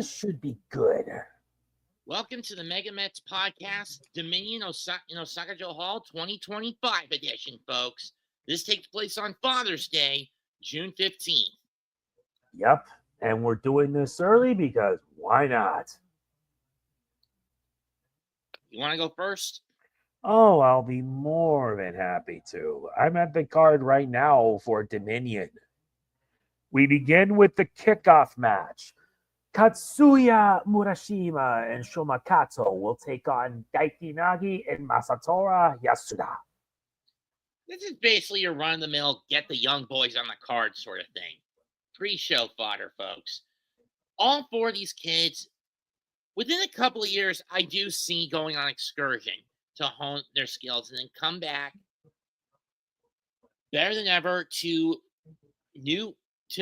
should be good. Welcome to the MegaMets podcast, Dominion Osaka Jo Hall 2025 edition, folks. This takes place on Father's Day, June 15th. Yep, and we're doing this early because why not? You want to go first? Oh, I'll be more than happy to. I'm at the card right now for Dominion. We begin with the kickoff match. Katsuya Murashima and Shoma Kato will take on Daiki Nagi and Masatora Yasuda. This is basically your run-of-the-mill, get the young boys on the card sort of thing. Pre-show fodder, folks. All four of these kids, within a couple of years, I do see going on excursion to hone their skills and then come back better than ever to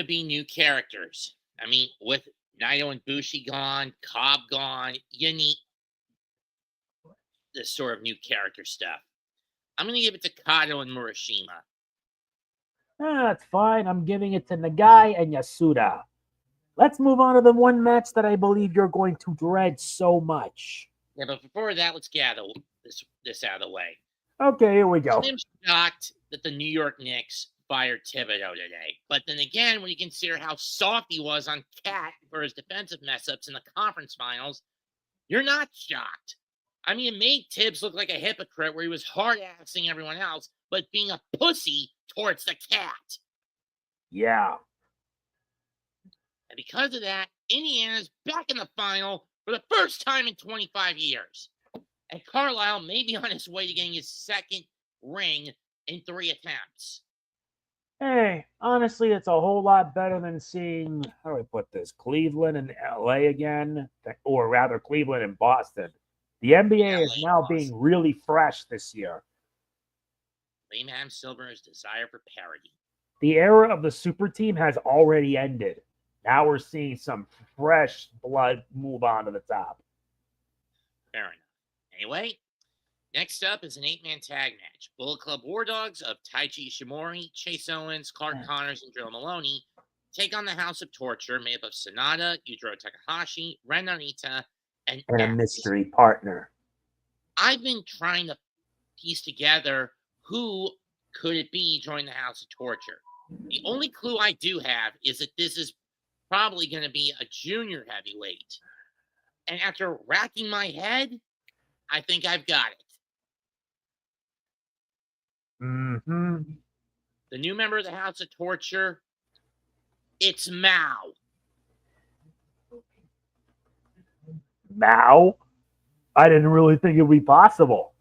be new characters. I mean, with Naito and Bushi gone, Cobb gone, you need this sort of new character stuff. I'm going to give it to Kato and Murashima. That's fine. I'm giving it to Nagai and Yasuda. Let's move on to the one match that I believe you're going to dread so much. Yeah, but before that, let's get this out of the way. Okay, here we go. I'm shocked that the New York Knicks fired Thibodeau today. But then again, when you consider how soft he was on Cat for his defensive mess-ups in the conference finals, you're not shocked. I mean, it made Tibbs look like a hypocrite where he was hard-assing everyone else, but being a pussy towards the Cat. Yeah. And because of that, Indiana's back in the final for the first time in 25 years. And Carlisle may be on his way to getting his second ring in 3 attempts. Hey, honestly, it's a whole lot better than seeing, how do I put this, Cleveland and LA again, or rather Cleveland and Boston. The NBA is now being really fresh this year. Lame Adam Silver's desire for parity. The era of the super team has already ended. Now we're seeing some fresh blood move on to the top. Fair enough. Anyway, next up is an 8-man tag match. Bullet Club War Dogs of Taiji Ishimori, Chase Owens, Clark Connors, and Drilla Moloney take on the House of Torture made up of SANADA, Yujiro Takahashi, Ren Narita, and a mystery partner. I've been trying to piece together who could it be joining the House of Torture. The only clue I do have is that this is probably going to be a junior heavyweight. And after racking my head, I think I've got it. Mm-hmm. The new member of the House of Torture, it's Mao. Mao? I didn't really think it would be possible.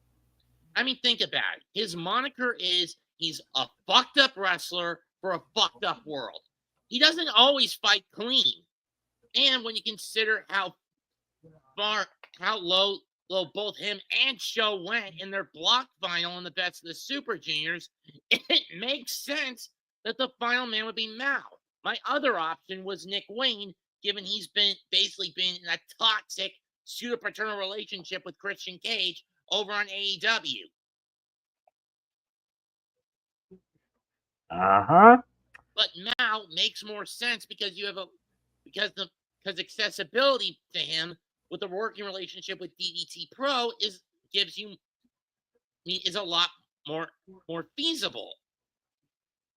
I mean, think about it. His moniker is he's a fucked up wrestler for a fucked up world. He doesn't always fight clean. And when you consider how low both him and Sho went in their block final in the Best of the Super Juniors, it makes sense that the final man would be Mao. My other option was Nick Wayne, given he's basically been in a toxic pseudo-paternal relationship with Christian Cage over on AEW. Uh-huh. But Mao makes more sense because accessibility to him with a working relationship with DDT Pro is a lot more feasible.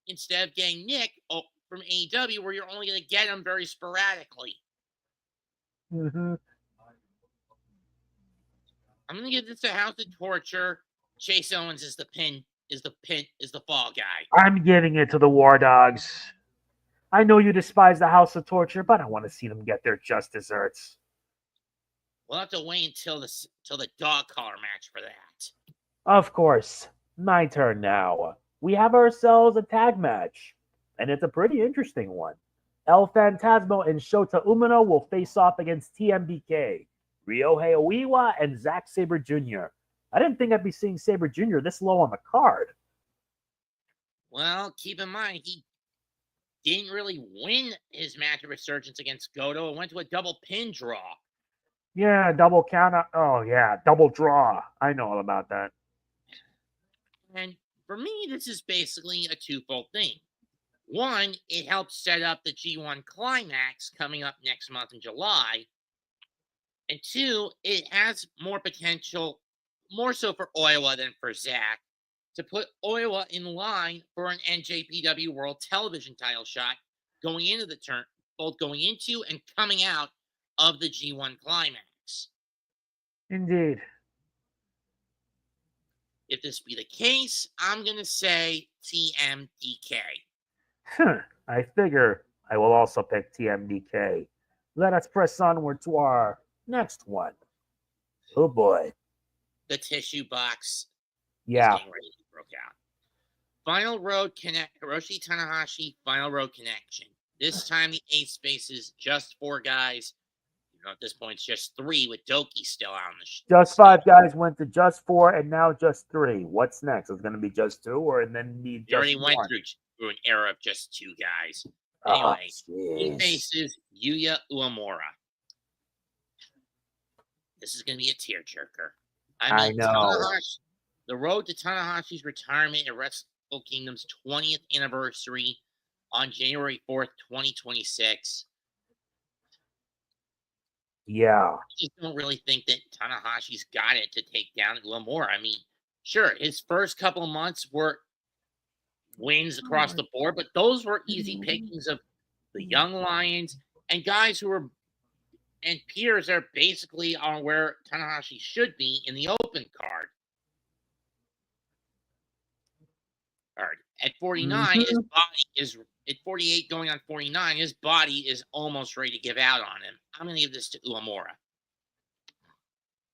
Instead of getting Nick from AEW, where you're only going to get him very sporadically. Mm-hmm. I'm going to give this a House of Torture. Chase Owens is the fall guy. I'm giving it to the War Dogs. I know you despise the House of Torture, but I want to see them get their just desserts. We'll have to wait until the dog collar match for that. Of course. My turn now. We have ourselves a tag match, and it's a pretty interesting one. El Phantasmo and Shota Umino will face off against TMDK, Ryohei Oiwa, and Zack Sabre Jr. I didn't think I'd be seeing Sabre Jr. this low on the card. Well, keep in mind, he didn't really win his match of Resurgence against Goto. It went to a double pin draw. Yeah, double count. Oh, yeah, double draw. I know all about that. And for me, this is basically a twofold thing. One, it helps set up the G-1 Climax coming up next month in July. And two, it has more potential, more so for Oiwa than for Zack, to put Oiwa in line for an NJPW World Television title shot going into the turn, both going into and coming out of the G1 Climax. Indeed. If this be the case, I'm going to say TMDK. I figure I will also pick TMDK. Let us press onward to our next one. Oh boy. The tissue box Yeah. is getting ready to broke out. Final Road Connect, Hiroshi Tanahashi, Final Road Connection. This time the ace faces just 4 guys. At this point, it's just 3 with Doki still on the Just 5 guys went to just 4, and now just 3. What's next? Is it going to be just 2, or then need just 1? already went through an era of just 2 guys. Anyway, he faces Yuya Uemura. This is going to be a tearjerker. I know. The road to Tanahashi's retirement at Wrestle Kingdom's 20th anniversary on January 4th, 2026. Yeah. I just don't really think that Tanahashi's got it to take down Uemura. I mean, sure, his first couple of months were wins across the board, but those were easy pickings of the young lions and guys who were and peers are basically on where Tanahashi should be in the open card. All right. At 49, his body is at 48 going on 49, his body is almost ready to give out on him. I'm going to give this to Uemura.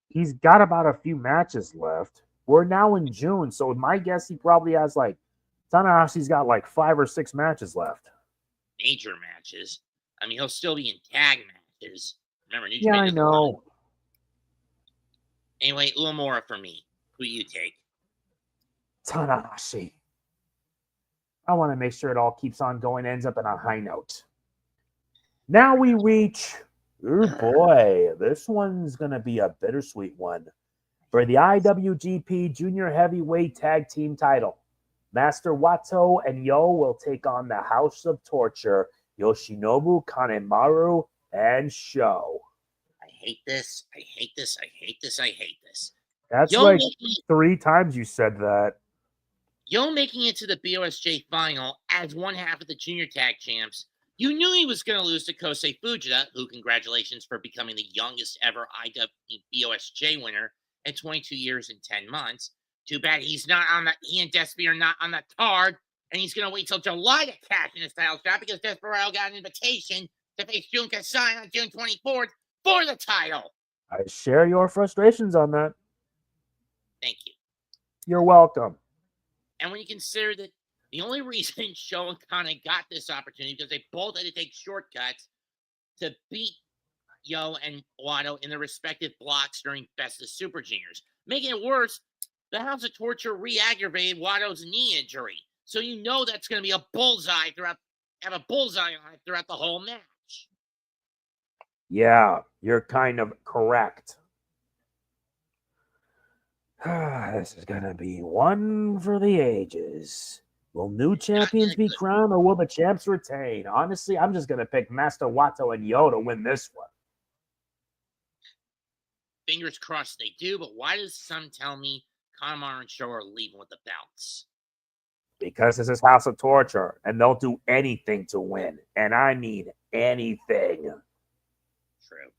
He's got about a few matches left. We're now in June, so my guess he probably has Tanahashi's got 5 or 6 matches left. Major matches. I mean, he'll still be in tag matches. Remember, New Japan. Yeah, I know. Anyway, Uemura for me. Who do you take? Tanahashi. I want to make sure it all keeps on going, ends up in a high note. Now we reach, oh boy, this one's going to be a bittersweet one. For the IWGP Junior Heavyweight Tag Team title, Master Wato and Yo will take on the House of Torture, Yoshinobu Kanemaru and Sho. I hate this. I hate this. I hate this. I hate this. That's 3 times you said that. Yo making it to the BOSJ final as one half of the junior tag champs. You knew he was going to lose to Kosei Fujita, who congratulations for becoming the youngest ever BOSJ winner at 22 years and 10 months. Too bad he and Despy are not on the card, and he's going to wait till July to cash in his title shot because Desperado got an invitation to face Jun Kasai on June 24th for the title. I share your frustrations on that. Thank you. You're welcome. And when you consider that the only reason Sho and Kana got this opportunity because they both had to take shortcuts to beat Yo and Wato in their respective blocks during Best of Super Juniors. Making it worse, the House of Torture re-aggravated Wato's knee injury. So you know that's going to be a bullseye on it throughout the whole match. Yeah, you're kind of correct. This is going to be one for the ages. Will new champions be crowned or will the champs retain? Honestly, I'm just going to pick Master Wato and Yo to win this one. Fingers crossed they do, but why does some tell me Kanemaru and Sho are leaving with the belts? Because this is House of Torture, and they'll do anything to win. And I mean anything. True.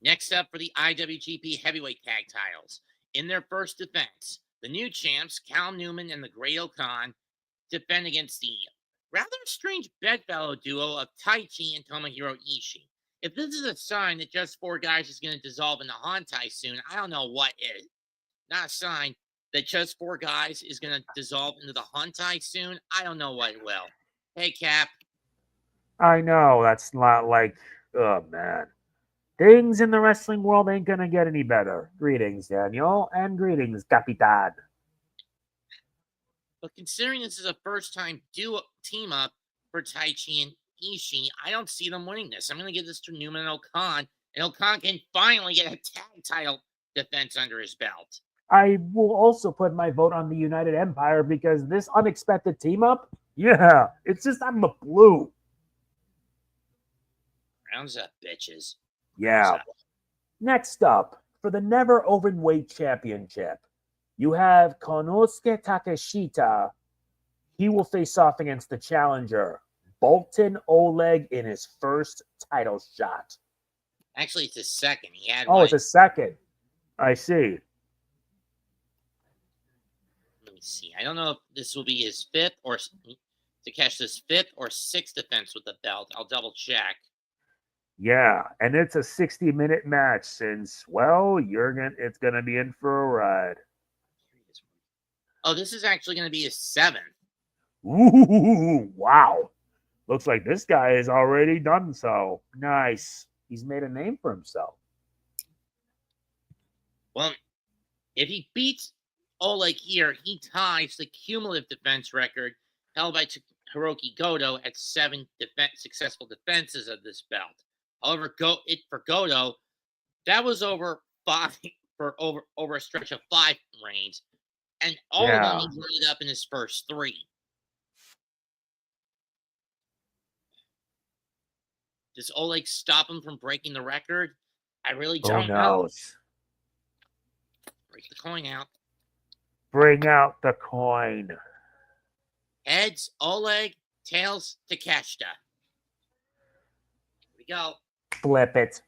Next up for the IWGP Heavyweight Tag Titles. In their first defense, the new champs, Cal Newman and the Great Okan, defend against the rather strange bedfellow duo of Taiji and Tomohiro Ishii. If this is a sign that just 4 guys is going to dissolve into Hantai soon, I don't know what is. Not a sign that just 4 guys is going to dissolve into the Hantai soon. I don't know what will. Hey, Cap. I know, that's not oh, man. Things in the wrestling world ain't going to get any better. Greetings, Daniel, and greetings, Capitan. But considering this is a first-time team-up for Taichi and Ishii, I don't see them winning this. I'm going to give this to Newman and Okan, and Okan can finally get a tag title defense under his belt. I will also put my vote on the United Empire because this unexpected team-up Yeah, it's just I'm a blue. Rounds up, bitches. Yeah. Rounds up. Next up, for the never openweight championship, you have Konosuke Takeshita. He will face off against the challenger, Bolton Oleg, in his first title shot. Actually, it's his second. He had Oh, one. it's a second. I see. Let me see. I don't know if this will be his fifth or Takeshi's fifth or sixth defense with the belt. I'll double check. Yeah, and it's a 60-minute match since, well, it's gonna be in for a ride. Oh, this is actually going to be his seventh. Ooh, wow. Looks like this guy has already done so. Nice. He's made a name for himself. Well, if he beats Oleg here, he ties the cumulative defense record held by Hiroki Goto at 7 successful defenses of this belt. However, for Goto, that was over 5 for over a stretch of 5 reigns, and all of them he ended up in his first 3. Does Oleg stop him from breaking the record? I really don't know. Break the coin out. Bring out the coin. Heads, Oleg. Tails, Takeshita. Here we go. Flip it.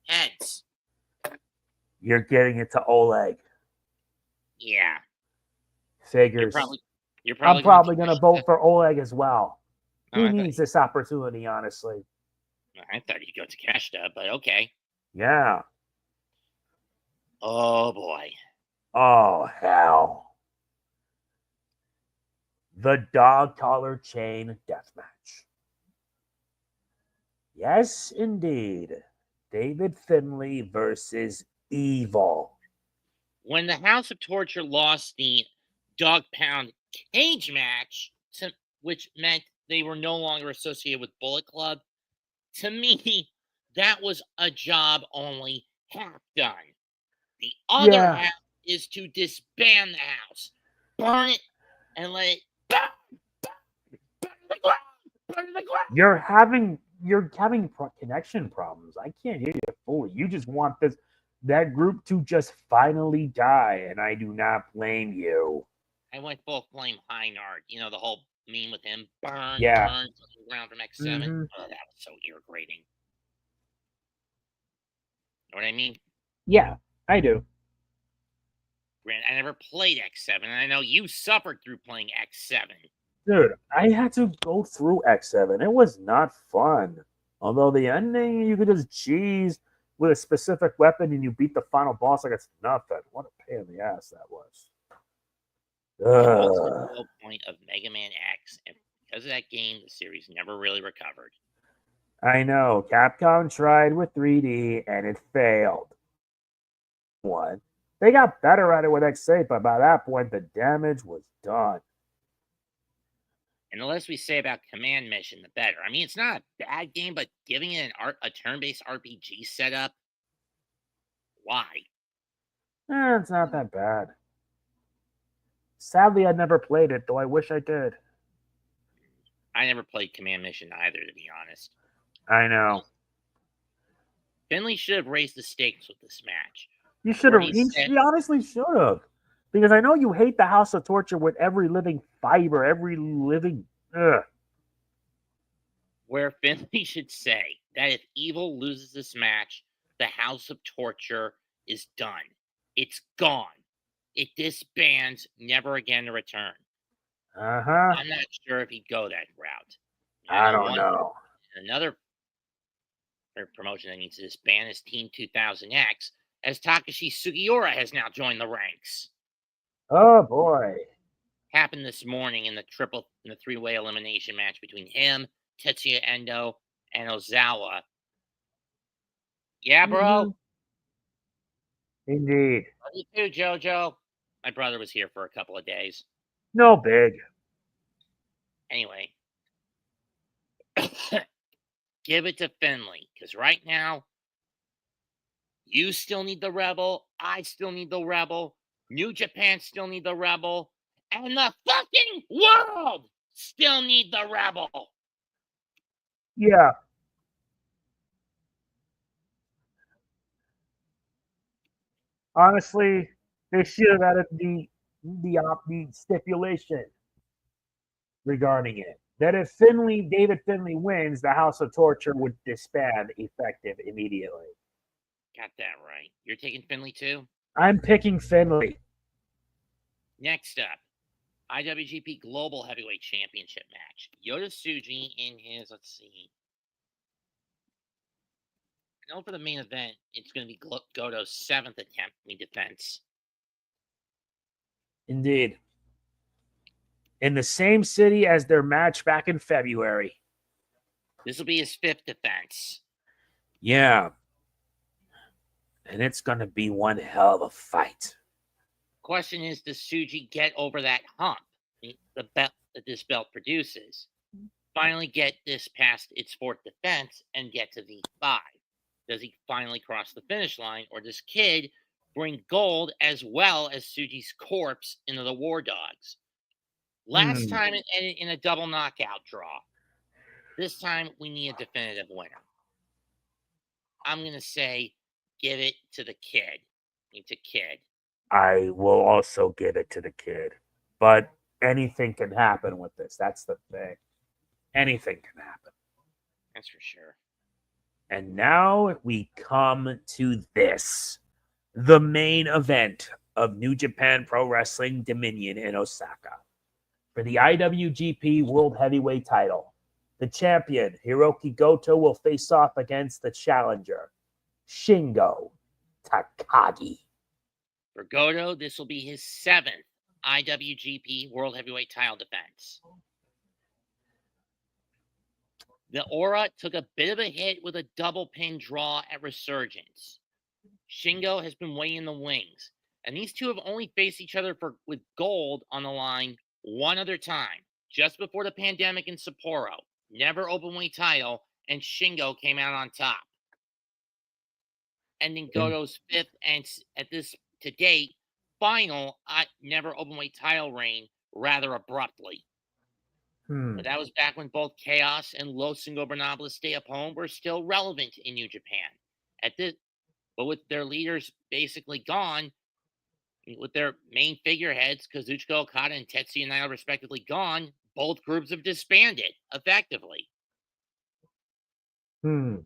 Heads. You're getting it to Oleg. Yeah. Figures. I'm probably going to vote for Oleg as well. He needs this opportunity, honestly. I thought he'd go to Takeshita, but okay. Yeah. Oh, boy. Oh, hell. The dog collar chain deathmatch. Yes, indeed. David Finlay versus Evil. When the House of Torture lost the dog pound cage match, which meant they were no longer associated with Bullet Club, to me, that was a job only half done. The other half is to disband the house, burn it, and let it burn the ground. Burn the ground. You're having connection problems. I can't hear you fully. You just want that group to just finally die, and I do not blame you. I went full flame Heinard. You know the whole meme with him burn to the ground from X7. Mm-hmm. Oh, that was so irritating. Know what I mean? Yeah, I do. Grant, I never played X7, and I know you suffered through playing X7. Dude, I had to go through X7. It was not fun. Although the ending, you could just cheese with a specific weapon and you beat the final boss like it's nothing. What a pain in the ass that was. That was the low point of Mega Man X, and because of that game, the series never really recovered. I know. Capcom tried with 3D and it failed. One. They got better at it with X8, but by that point, the damage was done. And the less we say about Command Mission, the better. I mean, it's not a bad game, but giving it a turn-based RPG setup, why? It's not that bad. Sadly, I never played it, though I wish I did. I never played Command Mission either, to be honest. I know. Finlay should have raised the stakes with this match. You should have. He honestly should have. Because I know you hate the House of Torture with every living fiber, every living. Ugh. Where Finlay should say that if Evil loses this match, the House of Torture is done. It's gone. It disbands, never again to return. I'm not sure if he'd go that route. I don't know. Another promotion that needs to disband is Team 2000X, as Takashi Sugiura has now joined the ranks. Oh boy! Happened this morning in the three-way elimination match between him, Tetsuya Endo, and Ozawa. Yeah, bro. Indeed. Love you too, JoJo. My brother was here for a couple of days. No big. Anyway, give it to Finlay, because right now, You still need the Rebel. I still need the Rebel. New Japan still need the Rebel. And the fucking world still need the Rebel. Yeah. Honestly, they should have added the stipulation regarding it that if David Finlay wins, the House of Torture would disband effective immediately. Got that right. You're taking Finlay too? I'm picking Finlay. Next up, IWGP Global Heavyweight Championship match. Yota Tsuji in his, let's see. I know for the main event, it's going to be Goto's 7th attempt in defense. Indeed. In the same city as their match back in February. This will be his 5th defense. Yeah. And it's going to be one hell of a fight. Question is, does Tsuji get over that hump, the belt that this belt produces? Finally get this past its 4th defense and get to V5? Does he finally cross the finish line, or does Kid bring gold as well as Tsuji's corpse into the War Dogs? Last time it ended in a double knockout draw. This time we need a definitive winner. I'm going to say give it to the Kid. To Kid. I will also give it to the Kid. But anything can happen with this. That's the thing. Anything can happen. That's for sure. And now we come to this. The main event of New Japan Pro Wrestling Dominion in Osaka. For the IWGP World Heavyweight title, the champion, Hiroki Goto, will face off against the challenger, Shingo Takagi. For Goto, this will be his 7th IWGP World Heavyweight title defense. The Aura took a bit of a hit with a double pin draw at Resurgence. Shingo has been waiting in the wings, and these two have only faced each other with gold on the line one other time, just before the pandemic in Sapporo. Never openweight title, and Shingo came out on top, ending Goto's 5th and at this to date final never openweight title reign rather abruptly. But that was back when both Chaos and Los Ingobernables Stay Up Home were still relevant in New Japan. But with their leaders basically gone, with their main figureheads, Kazuchika Okada and Tetsuya Naito respectively gone, both groups have disbanded effectively. Does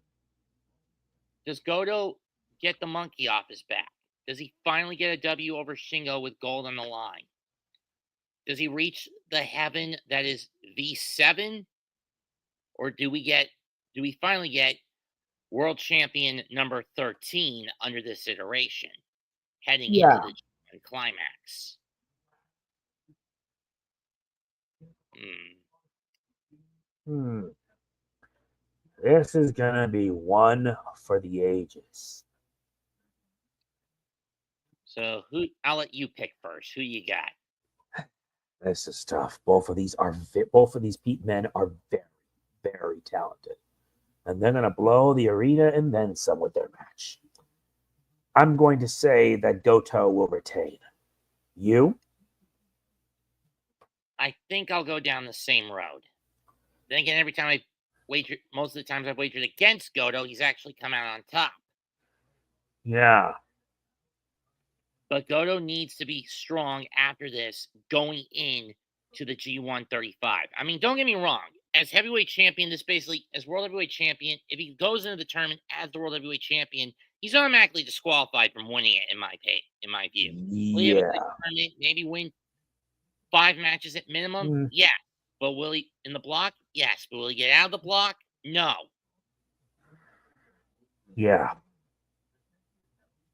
Goto get the monkey off his back? Does he finally get a W over Shingo with gold on the line? Does he reach the heaven that is V7? Or do we finally get world champion number 13 under this iteration, heading into the G-1 Climax? This is going to be one for the ages. So I'll let you pick first. Who you got? This is tough. Both of these men are very, very talented. And they're going to blow the arena and then some with their match. I'm going to say that Goto will retain. You? I think I'll go down the same road. Then again, every time I wager, most of the times I've wagered against Goto, he's actually come out on top. Yeah. But Goto needs to be strong after this going in to the G1 35. I mean, don't get me wrong. As heavyweight champion, as world heavyweight champion, if he goes into the tournament as the world heavyweight champion, he's automatically disqualified from winning it, in my view. Will he have a good tournament, maybe win 5 matches at minimum? Yeah. But will he in the block? Yes. But will he get out of the block? No. Yeah.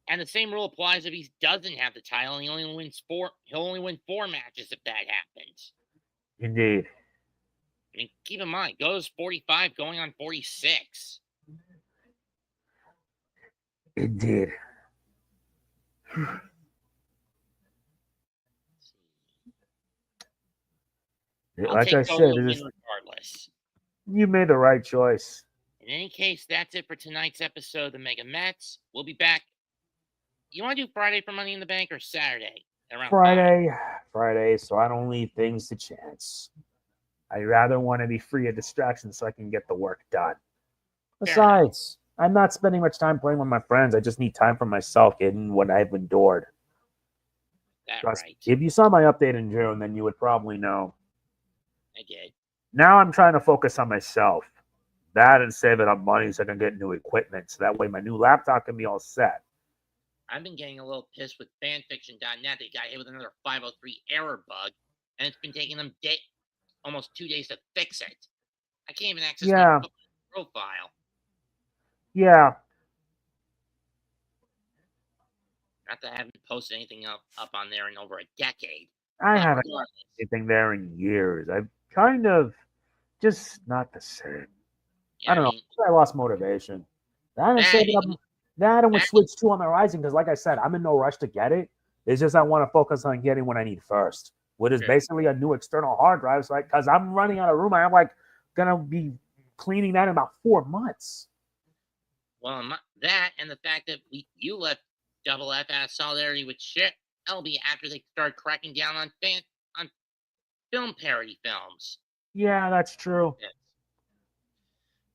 And the same rule applies if he doesn't have the title and he'll only win 4 matches if that happens. Indeed. I mean, keep in mind, Goto's 45 going on 46. Indeed. Like I said, regardless. You made the right choice. In any case, that's it for tonight's episode of the MegaMets. We'll be back You want to do Friday for Money in the Bank or Saturday? Around 5? Friday, so I don't leave things to chance. I rather want to be free of distractions so I can get the work done. Besides, I'm not spending much time playing with my friends. I just need time for myself in what I've endured. Right. If you saw my update in June, then you would probably know. I did. Now I'm trying to focus on myself. That and saving up money so I can get new equipment. So that way my new laptop can be all set. I've been getting a little pissed with fanfiction.net. They got hit with another 503 error bug, and it's been taking them almost 2 days to fix it. I can't even access my profile. Yeah. Not that I haven't posted anything up on there in over a decade. I haven't done anything there in years. I've kind of just not the same. Yeah, I don't know. I lost motivation. That and with Switch 2 on the horizon, because like I said, I'm in no rush to get it. It's just I want to focus on getting what I need first, which is basically a new external hard drive. So because I'm running out of room, I'm like gonna be cleaning that in about 4 months. Well, that and the fact that you left Double F out of solidarity with LB after they started cracking down on film parody films. Yeah, that's true. Yes.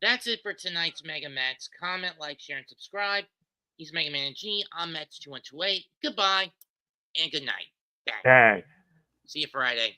That's it for tonight's MegaMets. Comment, like, share, and subscribe. He's Mega Man G. I'm Mets2128. Goodbye and good night. Bang. See you Friday.